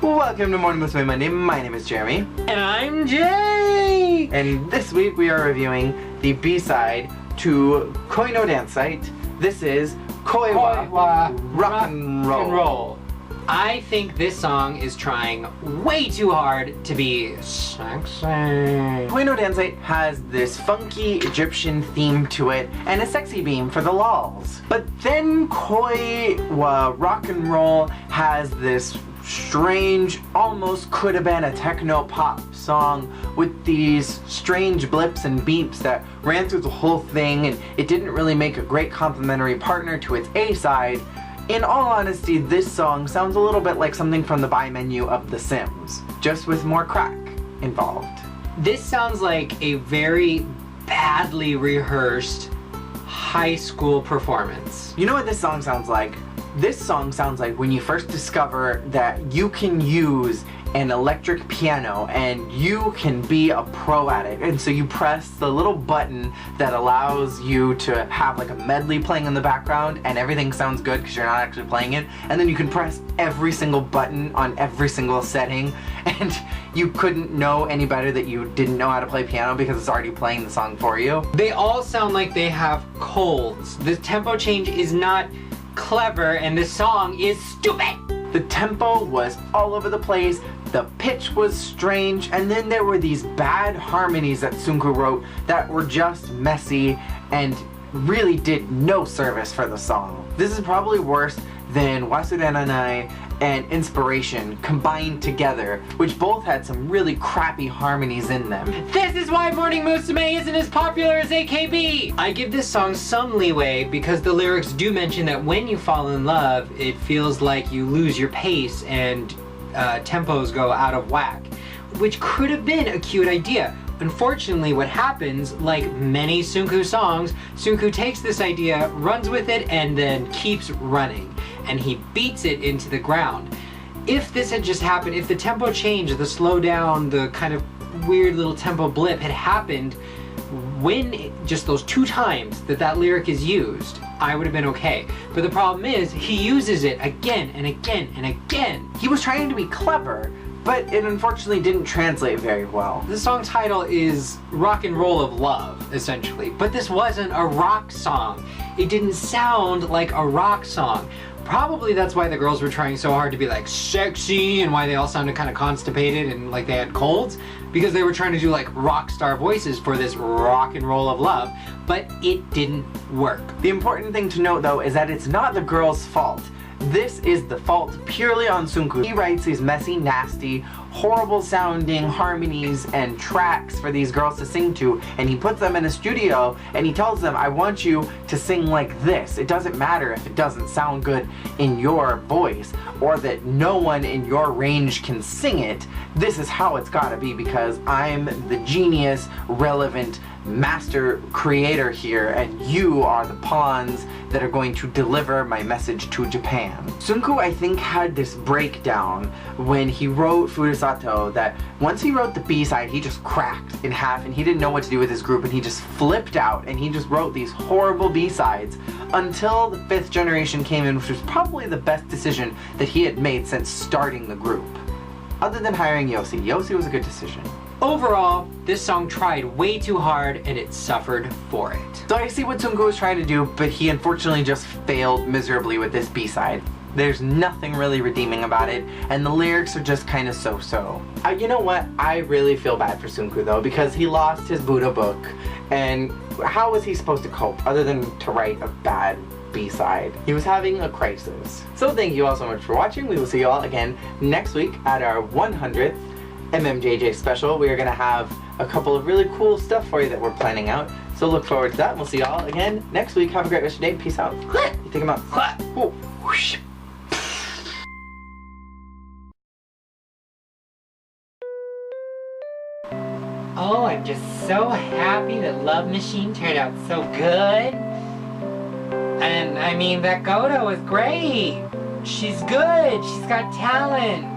Welcome to Morning Musume Monday. My name is Jeremy. And I'm Jay! And this week we are reviewing the B-side to Koi no Dance Site. This is Koi wa Rock and Roll. I think this song is trying way too hard to be sexy. Koi no Dance Site has this funky Egyptian theme to it and a sexy beam for the lols. But then Koi wa Rock and Roll has this strange, almost could have been a techno pop song with these strange blips and beeps that ran through the whole thing, and it didn't really make a great complementary partner to its A-side. In all honesty, this song sounds a little bit like something from the buy menu of The Sims, just with more crack involved. This sounds like a very badly rehearsed high school performance. You know what this song sounds like? This song sounds like when you first discover that you can use an electric piano and you can be a pro at it. And so you press the little button that allows you to have like a medley playing in the background and everything sounds good because you're not actually playing it. And then you can press every single button on every single setting and you couldn't know any better that you didn't know how to play piano because it's already playing the song for you. They all sound like they have colds. The tempo change is not clever and this song is stupid. The tempo was all over the place, the pitch was strange, and then there were these bad harmonies that Sunku wrote that were just messy and really did no service for the song. This is probably worse than Wasurenanai and Inspiration combined together, which both had some really crappy harmonies in them. This is why Morning Musume isn't as popular as AKB! I give this song some leeway because the lyrics do mention that when you fall in love, it feels like you lose your pace and tempos go out of whack, which could have been a cute idea. Unfortunately, what happens, like many Sunku songs, Sunku takes this idea, runs with it, and then keeps running. And he beats it into the ground. If this had just happened, if the tempo change, the slow down, the kind of weird little tempo blip had happened when just those 2 times that lyric is used, I would have been okay. But the problem is, he uses it again and again and again. He was trying to be clever, but it unfortunately didn't translate very well. The song title is Rock and Roll of Love, essentially. But this wasn't a rock song. It didn't sound like a rock song. Probably that's why the girls were trying so hard to be like sexy and why they all sounded kind of constipated and like they had colds, because they were trying to do like rock star voices for this rock and roll of love, but it didn't work. The important thing to note though is that it's not the girls' fault. This is the fault purely on Sunku. He writes these messy, nasty, horrible sounding harmonies and tracks for these girls to sing to, and he puts them in a studio and he tells them, I want you to sing like this. It doesn't matter if it doesn't sound good in your voice or that no one in your range can sing it. This is how it's gotta be because I'm the genius, relevant master creator here and you are the pawns that are going to deliver my message to Japan. Sunku, I think, had this breakdown when he wrote Furusato that once he wrote the B-side, he just cracked in half and he didn't know what to do with his group and he just flipped out and he just wrote these horrible B-sides until the 5th generation came in, which was probably the best decision that he had made since starting the group. Other than hiring Yossi. Yossi was a good decision. Overall, this song tried way too hard and it suffered for it. So I see what Sunku was trying to do, but he unfortunately just failed miserably with this B-side. There's nothing really redeeming about it, and the lyrics are just kind of so-so. You know what? I really feel bad for Sunku though, because he lost his Buddha book, and how was he supposed to cope other than to write a bad B-side? He was having a crisis. So thank you all so much for watching. We will see you all again next week at our 100th MMJJ special. We are going to have a couple of really cool stuff for you that we're planning out. So look forward to that. We'll see you all again next week. Have a great rest of your day. Peace out. You think about whoosh. Oh, I'm just so happy that Love Machine turned out so good. And I mean, that Goto is great. She's good. She's got talent.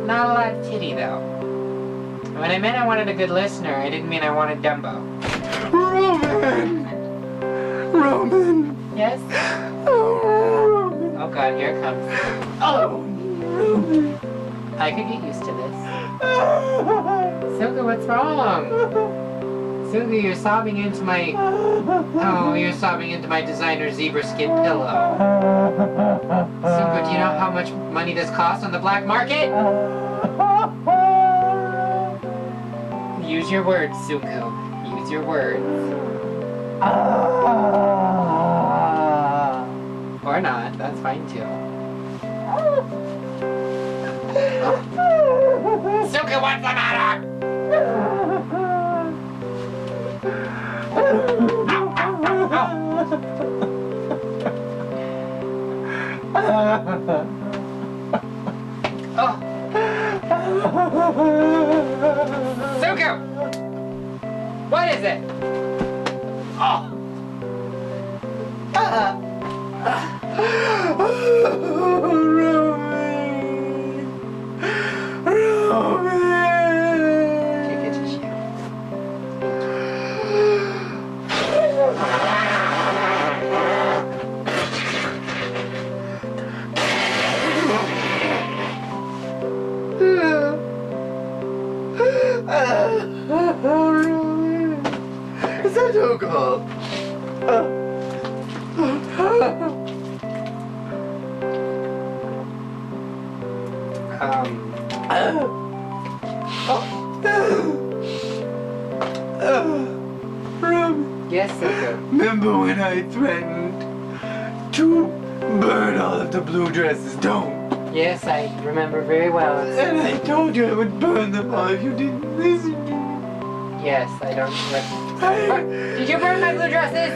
Not a lot of titty though. When I meant I wanted a good listener, I didn't mean I wanted Dumbo. Roman! Roman! Yes? Oh, Roman! Oh god, here it comes. Oh, Roman! I could get used to this. Suka, what's wrong? Suka, you're sobbing into my... Oh, you're sobbing into my designer zebra skin pillow. Suka, do you know how much money this costs on the black market? Use your words, Suka. Use your words. Or not, that's fine too. Suka, what's the matter? Ow, ow, ow, ow. Suka! What is it? Oh! Is that alcohol? Yes, Suka. Remember when I threatened to burn all of the blue dresses? Don't. Yes, I remember very well. And I told you I would burn them all if you didn't listen to me. Yes, I don't... Did you burn my blue dresses?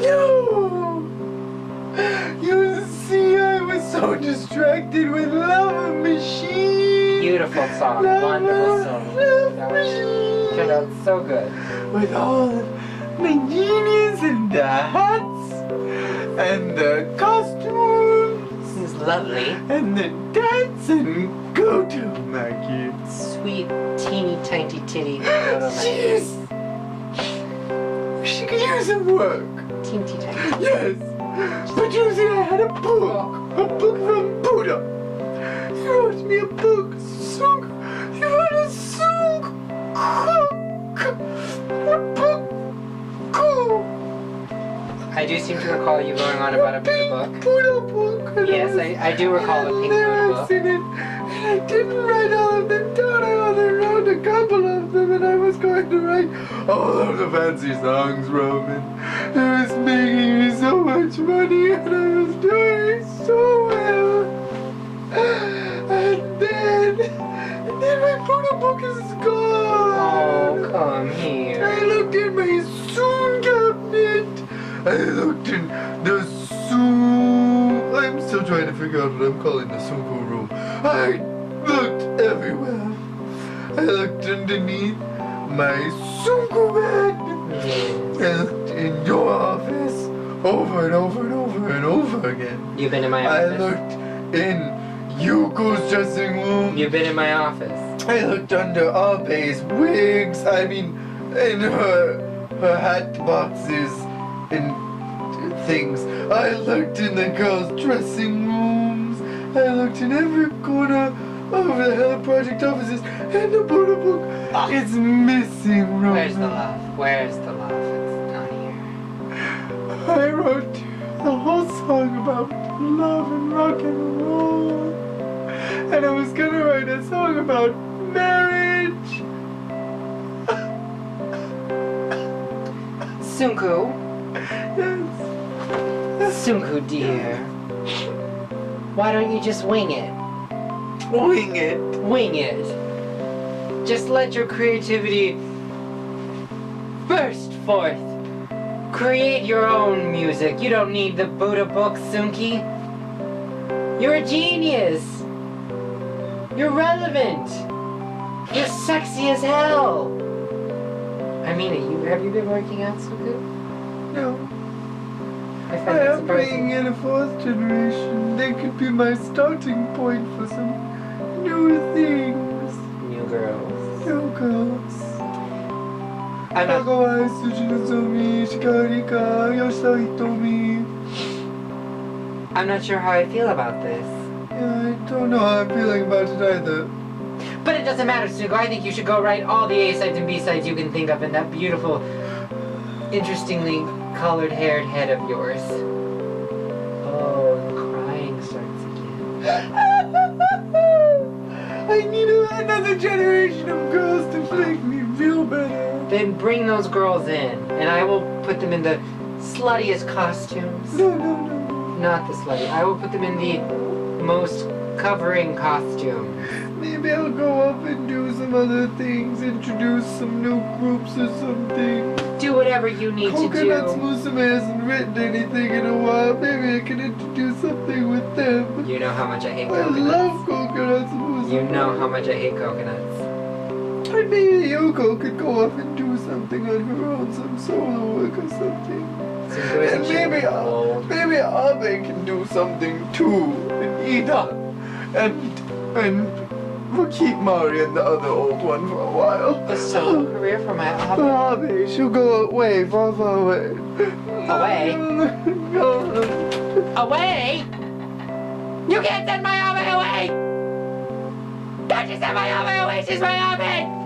No! You see, I was so distracted with Love Machine. Beautiful song. Wonderful song. That turned out so good. With all of my genius and the hats and the costumes. This is lovely. And the dance and go-to, my kids. Sweet, teeny, tiny titty. Little Jeez! She could use some work. Teeny, tiny. Yes! But you see, I had a book from Buddha. He wrote me a book. He wrote a song. A book. I do seem to recall you going on about a Buddha book. Buddha book. Yes, I do recall a pink Buddha book. In it, and I didn't write all of them down. I only wrote a couple of them, and I was going to write all of the fancy songs, Roman. It was making me so much money, and I was doing so well. And then my Buddha book is gone. Oh, come here. I looked in my soon cabinet. I looked in the soon. I'm still trying to figure out what I'm calling the Sunku room. I looked everywhere. I looked underneath my Sunku bed. I looked in your office over and over and over and over again. You've been in my I office. looked in Yuko's dressing room. You've been in my office. I looked under Abe's wigs. I mean, in her hat boxes and things. I looked in the girls' dressing rooms. I looked in every corner of the Hella Project offices, and the Buddha book is missing, Roman. Where's the love? Where's the love? It's not here. I wrote the whole song about love and rock and roll. And I was gonna write a song about marriage. Sunku. Yes. Sunku, dear. Why don't you just wing it? Wing it. Wing it. Just let your creativity burst forth. Create your own music. You don't need the Buddha book, Sunki. You're a genius. You're relevant. You're sexy as hell. I mean it. Have you been working out, Sunku? No. I I find that am bringing surprising. in a fourth generation. They could be my starting point for some new things. New girls. New girls. I'm not. Kawai Sujinozomi, Shikarika, Yoshihitomi. I'm not sure how I feel about this. I don't know how I'm feeling about it either. But it doesn't matter, Sunko. I think you should go write all the A-sides and B-sides you can think of in that beautiful, interestingly colored haired head of yours. Oh, the crying starts again. I need another generation of girls to make me feel better. Then bring those girls in, and I will put them in the sluttiest costumes. No. Not the slutty. I will put them in the most covering costumes. Maybe I'll go up and do some other things, introduce some new groups or something. Do whatever you need Coconuts to do. Musume hasn't written anything in a while. Maybe I can introduce something with them. You know how much I hate I coconuts. love Coconuts Musume. You know how much I hate coconuts. And maybe Yoko could go off and do something on her own, some solo work or something. Sunko isn't And she old? maybe Abe can do something too. And Ida. And we'll keep Mari and the other old one for a while. A solo career for my For hobby. Abe, she'll go away, far away. Away? Away? You can't send my hobby away! Don't you send my hobby away! She's my hobby!